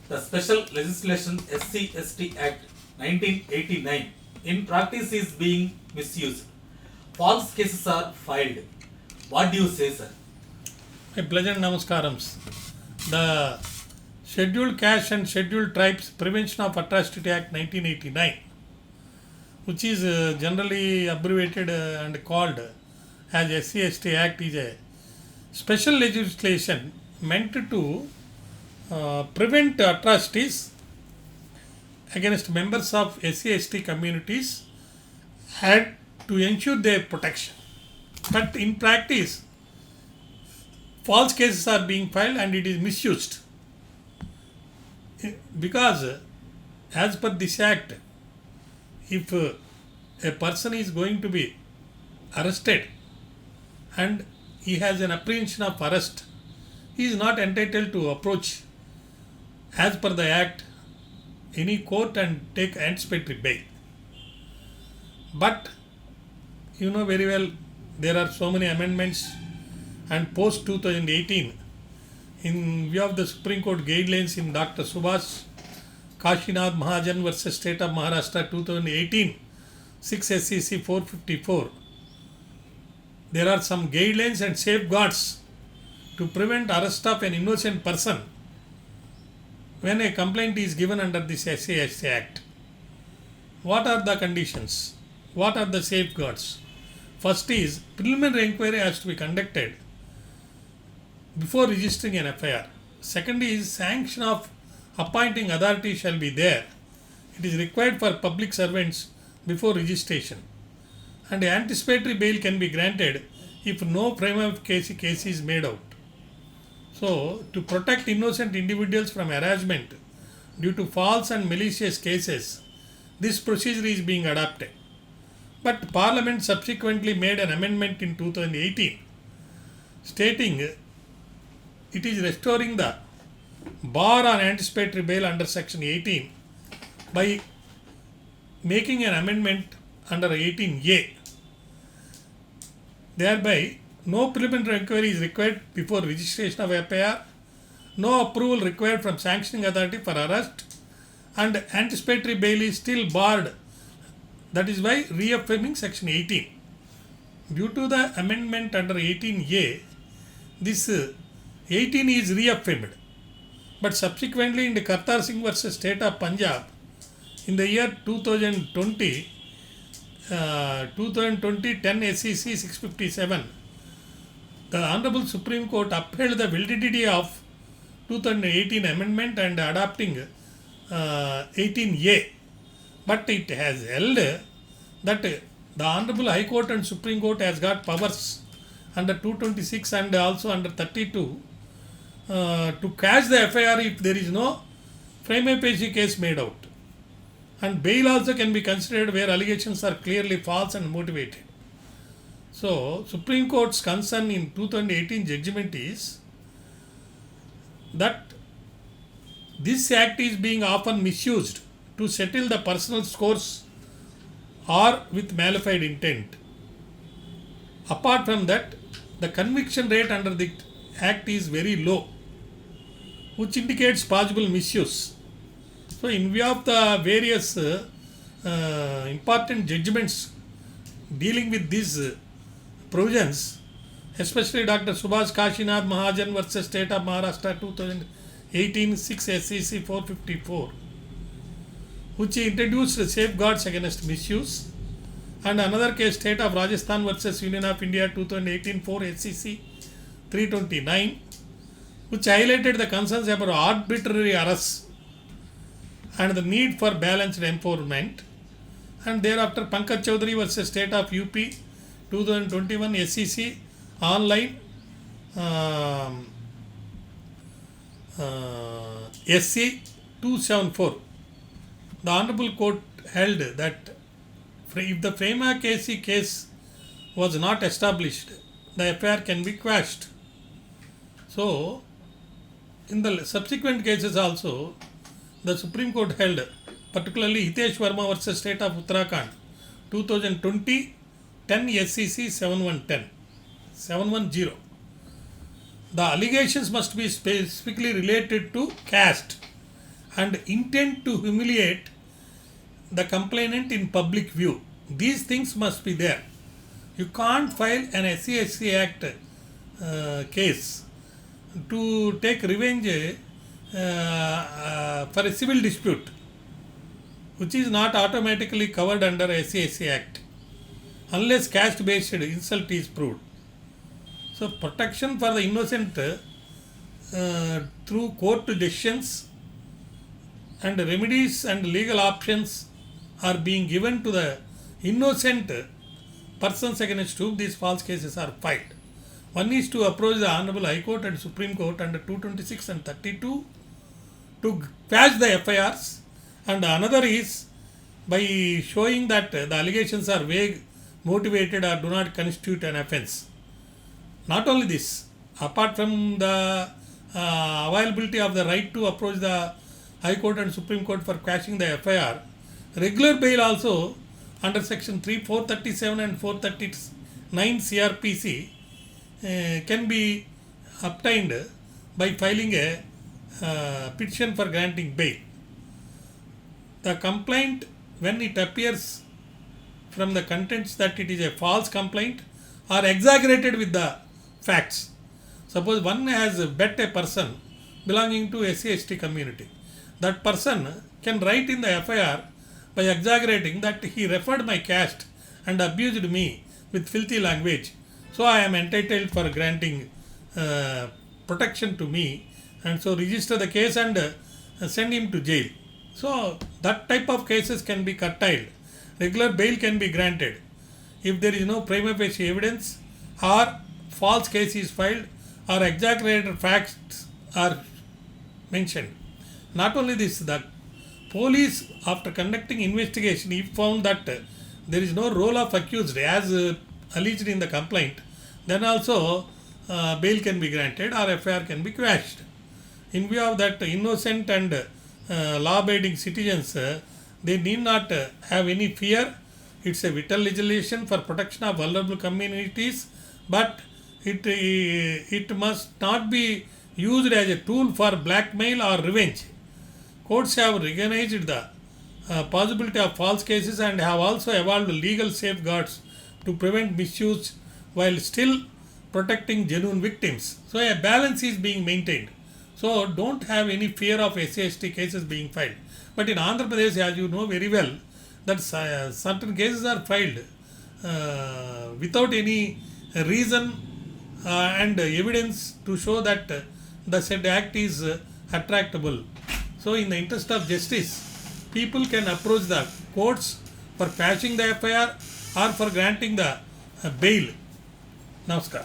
The Special Legislation SC/ST Act 1989 in practice is being misused. False cases are filed. What do you say, sir? My pleasant namaskarams. The Scheduled Caste and Scheduled Tribes Prevention of Atrocity Act 1989, which is generally abbreviated and called as SC/ST Act, is a special legislation meant to prevent atrocities against members of SC/ST communities and to ensure their protection. But in practice, false cases are being filed and it is misused. Because as per this act, if a person is going to be arrested and he has an apprehension of arrest, he is not entitled to approach as per the act any court and take anticipatory bail. But you know very well there are so many amendments, and post 2018, in view of the Supreme Court guidelines in Dr. Subhash Kashinath Mahajan versus State of Maharashtra 2018 6 SCC 454, there are some guidelines and safeguards to prevent arrest of an innocent person when a complaint is given under this SC/ST Act. What are the conditions? What are the safeguards? First is, preliminary inquiry has to be conducted before registering an FIR. Second is, sanction of appointing authority shall be there. It is required for public servants before registration. And anticipatory bail can be granted if no prima facie case is made out. So, to protect innocent individuals from harassment due to false and malicious cases, this procedure is being adopted. But Parliament subsequently made an amendment in 2018 stating it is restoring the bar on anticipatory bail under section 18 by making an amendment under 18A. Thereby, no preliminary inquiry is required before registration of FIR, no approval required from sanctioning authority for arrest, and anticipatory bail is still barred. That is why reaffirming section 18. Due to the amendment under 18A, this 18 is reaffirmed. But subsequently in the Kartar Singh versus State of Punjab, in the year 2020 10 SCC 657, the Honorable Supreme Court upheld the validity of 2018 amendment and adopting 18A. But it has held that the Honorable High Court and Supreme Court has got powers under 226 and also under 32 to catch the FIR if there is no prima facie case made out. And bail also can be considered where allegations are clearly false and motivated. So, Supreme Court's concern in 2018 judgment is that this act is being often misused to settle the personal scores or with malified intent. Apart from that, the conviction rate under the act is very low, which indicates possible misuse. So, in view of the various important judgments dealing with these provisions, especially Dr. Subhash Kashinath Mahajan versus State of Maharashtra 2018 6 SCC 454, which introduced safeguards against misuse, and another case, State of Rajasthan versus Union of India 2018 4 SCC 329, which highlighted the concerns about arbitrary arrests and the need for balanced enforcement. And thereafter, Pankaj Chaudhary versus State of UP 2021 SCC online SC 274. The Honorable Court held that if the prima facie case was not established, the FIR can be quashed. So, in the subsequent cases also, the Supreme Court held, particularly Hitesh Verma versus State of Uttarakhand 2020 10 SCC 710. The allegations must be specifically related to caste and intent to humiliate the complainant in public view. These things must be there. You can't file an SC Act case to take revenge for a civil dispute, which is not automatically covered under SC Act unless caste based insult is proved. So protection for the innocent through court decisions and remedies and legal options are being given to the innocent persons against whom these false cases are filed. One is to approach the Honorable High Court and Supreme Court under 226 and 32 to quash the FIRs, and another is by showing that the allegations are vague, motivated, or do not constitute an offence. Not only this, apart from the availability of the right to approach the High Court and Supreme Court for quashing the FIR, regular bail also under section 437 and 439 CRPC can be obtained by filing a petition for granting bail. The complaint, when it appears from the contents that it is a false complaint or exaggerated with the facts. Suppose one has bet a person belonging to SC/ST community. That person can write in the FIR by exaggerating that he referred my caste and abused me with filthy language. So I am entitled for granting protection to me, and so register the case and send him to jail. So that type of cases can be curtailed. Regular bail can be granted if there is no prima facie evidence or false case is filed or exaggerated facts are mentioned. Not only this, the police, after conducting investigation, if found that there is no role of accused as alleged in the complaint, then also bail can be granted or FIR can be quashed. In view of that, innocent and law-abiding citizens, they need not have any fear. It's a vital legislation for protection of vulnerable communities, but it must not be used as a tool for blackmail or revenge. Courts have recognized the possibility of false cases and have also evolved legal safeguards to prevent misuse while still protecting genuine victims. So a balance is being maintained. So don't have any fear of SC/ST cases being filed. But in Andhra Pradesh, as you know very well, that certain cases are filed without any reason and evidence to show that the said act is attractable. So in the interest of justice, people can approach the courts for quashing the FIR or for granting the bail. Namaskaram.